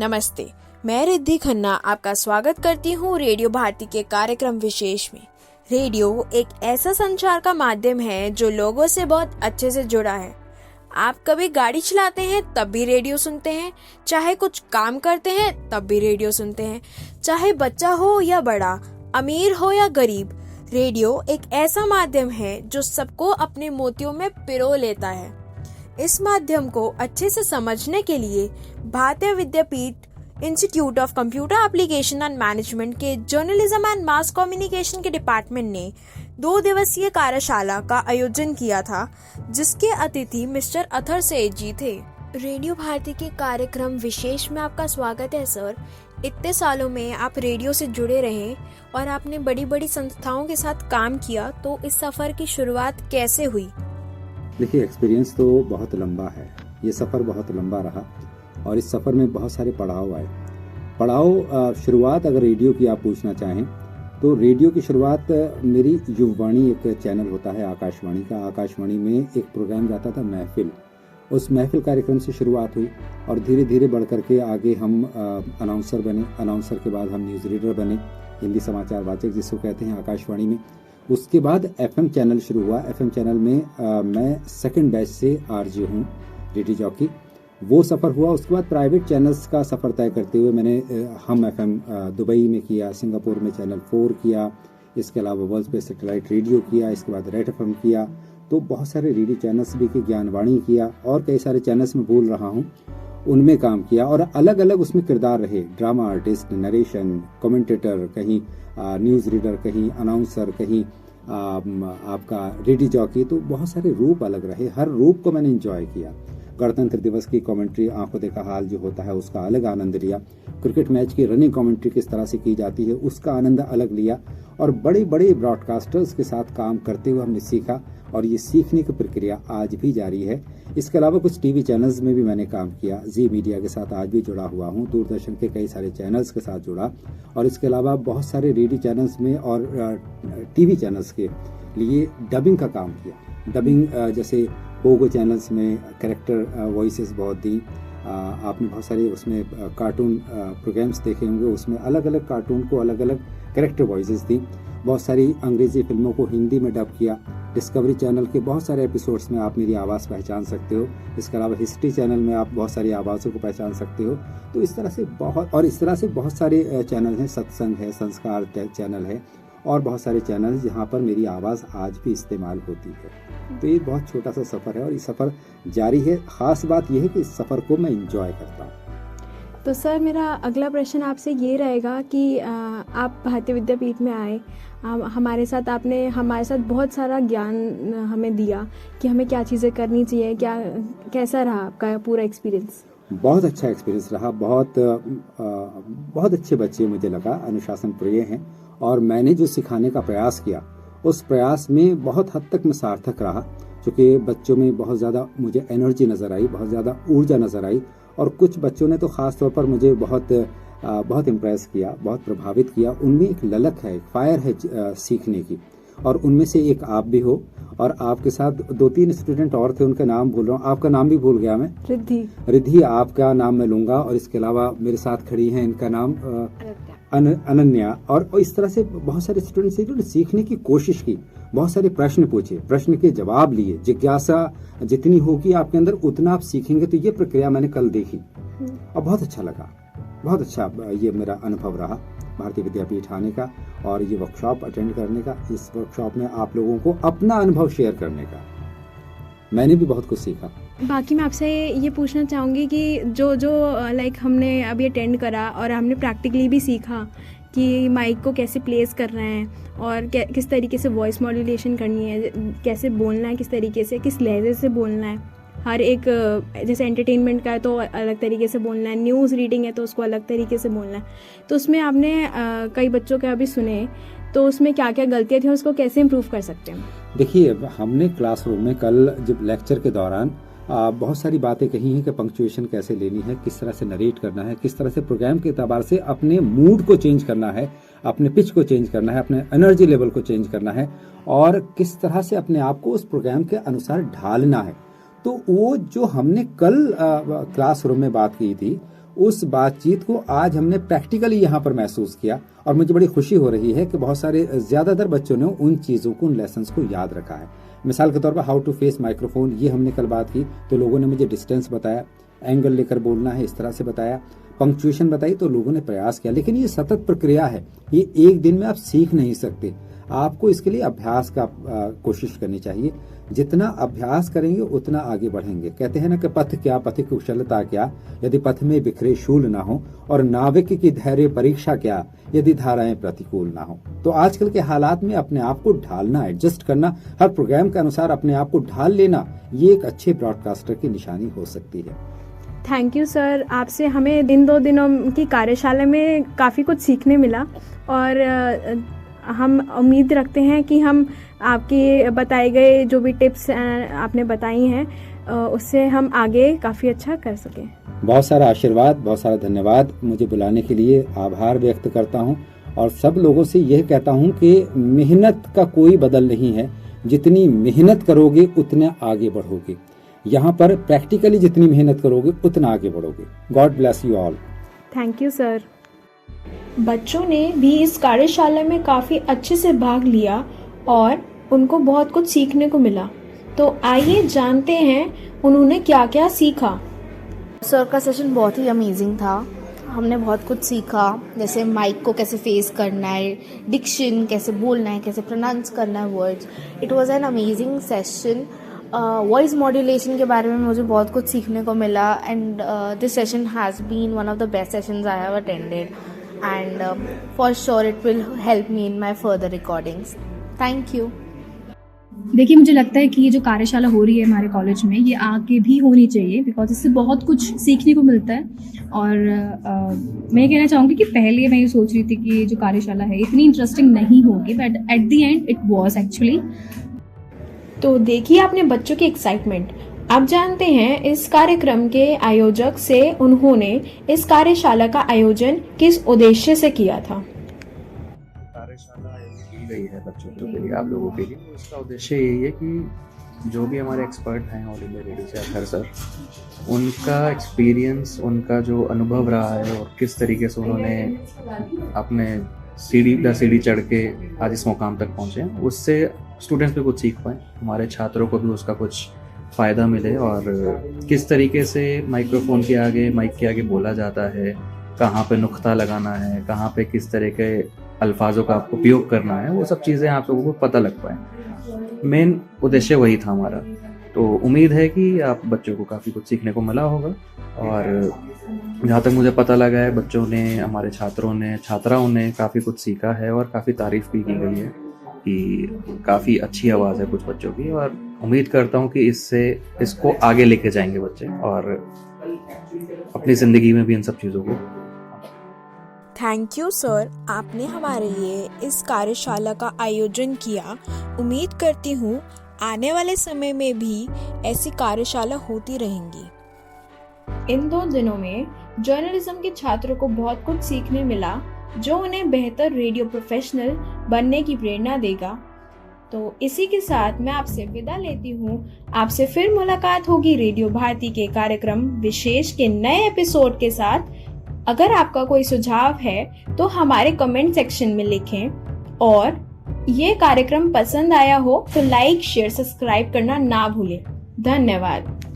नमस्ते, मैं रिद्धि खन्ना आपका स्वागत करती हूँ रेडियो भारती के कार्यक्रम विशेष में। रेडियो एक ऐसा संचार का माध्यम है जो लोगों से बहुत अच्छे से जुड़ा है। आप कभी गाड़ी चलाते हैं तब भी रेडियो सुनते हैं, चाहे कुछ काम करते हैं तब भी रेडियो सुनते हैं, चाहे बच्चा हो या बड़ा, अमीर हो या गरीब। रेडियो एक ऐसा माध्यम है जो सबको अपने मोतियों में पिरो लेता है। इस माध्यम को अच्छे से समझने के लिए Bharati Vidyapeeth institute of computer application and management के जर्नलिज्म एंड मास कम्युनिकेशन के डिपार्टमेंट ने 2 दिवसीय कार्यशाला का आयोजन किया था, जिसके अतिथि मिस्टर अथर सेठ जी थे। रेडियो भारती के कार्यक्रम विशेष में आपका स्वागत है सर। इतने सालों में आप रेडियो से जुड़े रहे और आपने बड़ी बड़ी संस्थाओं के साथ काम किया, तो इस सफर की शुरुआत कैसे हुई? देखिए, एक्सपीरियंस तो बहुत लंबा है, ये सफ़र बहुत लंबा रहा और इस सफ़र में बहुत सारे पड़ाव आए। शुरुआत अगर रेडियो की आप पूछना चाहें तो रेडियो की शुरुआत मेरी युववाणी एक चैनल होता है आकाशवाणी का। आकाशवाणी में एक प्रोग्राम जाता था महफिल, उस महफिल कार्यक्रम से शुरुआत हुई और धीरे धीरे बढ़ करके आगे हम अनाउंसर बने। अनाउंसर के बाद हम न्यूज़ रीडर बने, हिंदी समाचार वाचक जिसको कहते हैं आकाशवाणी में। उसके बाद एफएम चैनल शुरू हुआ। एफएम चैनल में मैं सेकंड बैच से आरजे हूँ, रेडियो जॉकी। वो सफ़र हुआ। उसके बाद प्राइवेट चैनल्स का सफ़र तय करते हुए मैंने हम एफएम दुबई में किया, सिंगापुर में चैनल 4 किया, इसके अलावा वर्ल्ड पे सैटेलाइट रेडियो किया, इसके बाद रेड एफएम किया। तो बहुत सारे रेडियो चैनल्स भी की, ज्ञानवाणी किया और कई सारे चैनल्स में बोल रहा हूँ, उनमें काम किया और अलग अलग उसमें किरदार रहे। ड्रामा आर्टिस्ट, नरेशन, कमेंटेटर, कहीं न्यूज़ रीडर, कहीं अनाउंसर, कहीं आपका रेडियो जॉकी। तो बहुत सारे रूप अलग रहे, हर रूप को मैंने एंजॉय किया। गणतंत्र दिवस की कमेंट्री, आंखों देखा हाल जो होता है, उसका अलग आनंद लिया। क्रिकेट मैच की रनिंग कमेंट्री किस तरह से की जाती है, उसका आनंद अलग लिया। और बड़े बड़े ब्रॉडकास्टर्स के साथ काम करते हुए हमने सीखा और ये सीखने की प्रक्रिया आज भी जारी है। इसके अलावा कुछ टीवी चैनल्स में भी मैंने काम किया। जी मीडिया के साथ आज भी जुड़ा हुआ हूँ, दूरदर्शन के कई सारे चैनल्स के साथ जुड़ा और इसके अलावा बहुत सारे रेडियो चैनल्स में और टीवी चैनल्स के लिए डबिंग का काम किया। डबिंग जैसे पोगो चैनल्स में कैरेक्टर वॉइसेस बहुत दी। आपने बहुत सारे उसमें कार्टून प्रोग्राम्स देखे होंगे, उसमें अलग अलग कार्टून को अलग अलग कैरेक्टर वॉइसेस दी। बहुत सारी अंग्रेजी फिल्मों को हिंदी में डब किया। डिस्कवरी चैनल के बहुत सारे एपिसोड्स में आप मेरी आवाज़ पहचान सकते हो। इसके अलावा हिस्ट्री चैनल में आप बहुत सारी आवाज़ों को पहचान सकते हो। तो इस तरह से बहुत सारे चैनल हैं। सत्संग है, संस्कार चैनल है और बहुत सारे चैनल जहाँ पर मेरी आवाज़ आज भी इस्तेमाल होती है। तो ये बहुत छोटा सा सफ़र है और ये सफ़र जारी है। ख़ास बात यह है कि इस सफ़र को मैं इंजॉय करता हूँ। तो सर, मेरा अगला प्रश्न आपसे ये रहेगा कि आप भारतीय विद्यापीठ में आए, हमारे साथ बहुत सारा ज्ञान हमें दिया कि हमें क्या चीज़ें करनी चाहिए, कैसा रहा आपका पूरा एक्सपीरियंस? बहुत अच्छा एक्सपीरियंस रहा। बहुत अच्छे बच्चे मुझे लगा, अनुशासन प्रिय हैं और मैंने जो सिखाने का प्रयास किया उस प्रयास में बहुत हद तक मैं सार्थक रहा, क्योंकि बच्चों में बहुत ज़्यादा मुझे एनर्जी नज़र आई, बहुत ज़्यादा ऊर्जा नज़र आई और कुछ बच्चों ने तो ख़ास तौर पर मुझे बहुत इम्प्रेस किया, बहुत प्रभावित किया। उनमें एक ललक है, एक फायर है सीखने की और उनमें से एक आप भी हो। और आपके साथ 2-3 स्टूडेंट और थे, उनका नाम भूल रहा हूँ, आपका नाम भी भूल गया मैं। रिद्धि, आपका नाम मैं लूँगा और इसके अलावा मेरे साथ खड़ी हैं, इनका नाम अनन्या। और इस तरह से बहुत सारे स्टूडेंट्स हैं जिन्होंने सीखने की कोशिश की, बहुत सारे प्रश्न पूछे, प्रश्न के जवाब लिए। जिज्ञासा जितनी होगी आपके अंदर उतना आप सीखेंगे। तो ये प्रक्रिया मैंने कल देखी और बहुत अच्छा लगा। बहुत अच्छा ये मेरा अनुभव रहा भारतीय विद्यापीठ आने का और ये वर्कशॉप अटेंड करने का। इस वर्कशॉप में आप लोगों को अपना अनुभव शेयर करने का मैंने भी बहुत कुछ सीखा। बाकी मैं आपसे ये पूछना चाहूँगी कि जो हमने अभी अटेंड करा और हमने प्रैक्टिकली भी सीखा कि माइक को कैसे प्लेस कर रहे हैं और किस तरीके से वॉइस मॉड्यूलेशन करनी है, कैसे बोलना है, किस तरीके से, किस लहजे से बोलना है। हर एक जैसे एंटरटेनमेंट का है तो अलग तरीके से बोलना है, न्यूज़ रीडिंग है तो उसको अलग तरीके से बोलना है। तो उसमें आपने कई बच्चों के अभी सुने, तो उसमें क्या क्या गलतियाँ थी, उसको कैसे इम्प्रूव कर सकते हैं? देखिए, हमने क्लासरूम में कल जब लेक्चर के दौरान बहुत सारी बातें कही हैं कि पंक्चुएशन कैसे लेनी है, किस तरह से नरेट करना है, किस तरह से प्रोग्राम के एतबार से अपने मूड को चेंज करना है, अपने पिच को चेंज करना है, अपने एनर्जी लेवल को चेंज करना है और किस तरह से अपने आप को उस प्रोग्राम के अनुसार ढालना है। तो वो जो हमने कल क्लासरूम में बात की थी उस बातचीत को आज हमने प्रैक्टिकली यहाँ पर महसूस किया और मुझे बड़ी खुशी हो रही है कि बहुत सारे ज़्यादातर बच्चों ने उन चीज़ों को, उन लेसन्स को याद रखा है। मिसाल के तौर पर हाउ टू फेस माइक्रोफोन, ये हमने कल बात की तो लोगों ने मुझे डिस्टेंस बताया, एंगल लेकर बोलना है इस तरह से बताया, पंक्चुएशन बताई तो लोगों ने प्रयास किया। लेकिन ये सतत प्रक्रिया है, ये एक दिन में आप सीख नहीं सकते, आपको इसके लिए अभ्यास का कोशिश करनी चाहिए। जितना अभ्यास करेंगे उतना आगे बढ़ेंगे। कहते हैं ना कि पथ क्या पथिक कुशलता क्या, यदि पथ में बिखरे शूल ना हो, और नाविक की धैर्य परीक्षा क्या, यदि धाराएं प्रतिकूल ना हो। तो आजकल के हालात में अपने आप को ढालना, एडजस्ट करना, हर प्रोग्राम के अनुसार अपने आप को ढाल लेना, ये एक अच्छे ब्रॉडकास्टर की निशानी हो सकती है। थैंक यू सर, आपसे हमें इन 2 दिनों की कार्यशाला में काफ़ी कुछ सीखने मिला और हम उम्मीद रखते हैं कि हम आपके बताए गए जो भी टिप्स आपने बताई हैं उससे हम आगे काफ़ी अच्छा कर सकें। बहुत सारा आशीर्वाद, बहुत सारा धन्यवाद। मुझे बुलाने के लिए आभार व्यक्त करता हूं और सब लोगों से यह कहता हूं कि मेहनत का कोई बदल नहीं है, जितनी मेहनत करोगे उतना आगे बढ़ोगे। यहाँ पर प्रैक्टिकली जितनी मेहनत करोगे उतना आगे बढ़ोगे। God bless you all. Thank you sir. बच्चों ने भी इस कार्यशाला में काफ़ी अच्छे से भाग लिया और उनको बहुत कुछ सीखने को मिला। तो आइए जानते हैं उन्होंने क्या क्या सीखा। सर का सेशन बहुत ही अमेजिंग था। हमने बहुत कुछ सीखा, जैसे माइक को कैसे फेस करना है, डिक्शन कैसे बोलना है, कैसे प्रोनाउंस करना है words. It was an amazing session. Voice modulation के बारे में मुझे बहुत कुछ सीखने को मिला and this session has been one of the best sessions I have attended and for sure it will help me in my further recordings. Thank you. देखिए, मुझे लगता है कि ये जो कार्यशाला हो रही है हमारे कॉलेज में, ये आगे भी होनी चाहिए बिकॉज इससे बहुत कुछ सीखने को मिलता है। और मैं कहना चाहूँगी कि पहले मैं ये सोच रही थी कि ये जो कार्यशाला है इतनी इंटरेस्टिंग नहीं होगी, but at the end it was actually. तो देखिए आपने बच्चों की एक्साइटमेंट। अब जानते हैं इस कार्यक्रम के आयोजक से उन्होंने इस कार्यशाला का आयोजन किस उद्देश्य से किया था। कार्यशाला की गई है बच्चों के लिए, आप लोगों के लिए। इसका उद्देश्य यही है कि जो भी हमारे एक्सपर्ट हैं ऑल इंडिया रेडियो से अखर सर, उनका एक्सपीरियंस, उनका जो अनुभव रहा है और किस तरीके से उन्होंने अपने सीढ़ी चढ़ के आज इस मुकाम तक पहुँचे, उससे स्टूडेंट्स भी कुछ सीख पाएँ, हमारे छात्रों को भी उसका कुछ फ़ायदा मिले और किस तरीके से माइक्रोफोन के आगे, माइक के आगे बोला जाता है, कहाँ पे नुक्ता लगाना है, कहाँ पे किस तरह के अल्फाजों का उपयोग करना है, वो सब चीज़ें आप लोगों को पता लग पाए। मेन उद्देश्य वही था हमारा। तो उम्मीद है कि आप बच्चों को काफ़ी कुछ सीखने को मिला होगा। और जहाँ तक मुझे पता लगा है, बच्चों ने, हमारे छात्रों ने, छात्राओं ने काफ़ी कुछ सीखा है और काफ़ी तारीफ़ भी की गई है कि काफ़ी अच्छी आवाज़ है कुछ बच्चों की। और उम्मीद करता हूँ कि इसको आगे लेके जाएंगे बच्चे और अपनी ज़िंदगी में भी इन सब चीज़ों को। थैंक यू सर, आपने हमारे लिए इस कार्यशाला का आयोजन किया। उम्मीद करती हूँ आने वाले समय में भी ऐसी कार्यशाला होती रहेंगी। इन 2 दिनों में जर्नलिज्म के छात्रों को बहुत कुछ सीखने मिला जो उन्हें बेहतर रेडियो प्रोफेशनल बनने की प्रेरणा देगा। तो इसी के साथ मैं आपसे विदा लेती हूँ। आपसे फिर मुलाकात होगी रेडियो भारती के कार्यक्रम विशेष के नए एपिसोड के साथ। अगर आपका कोई सुझाव है तो हमारे कमेंट सेक्शन में लिखें और ये कार्यक्रम पसंद आया हो तो लाइक, शेयर, सब्सक्राइब करना ना भूलें। धन्यवाद।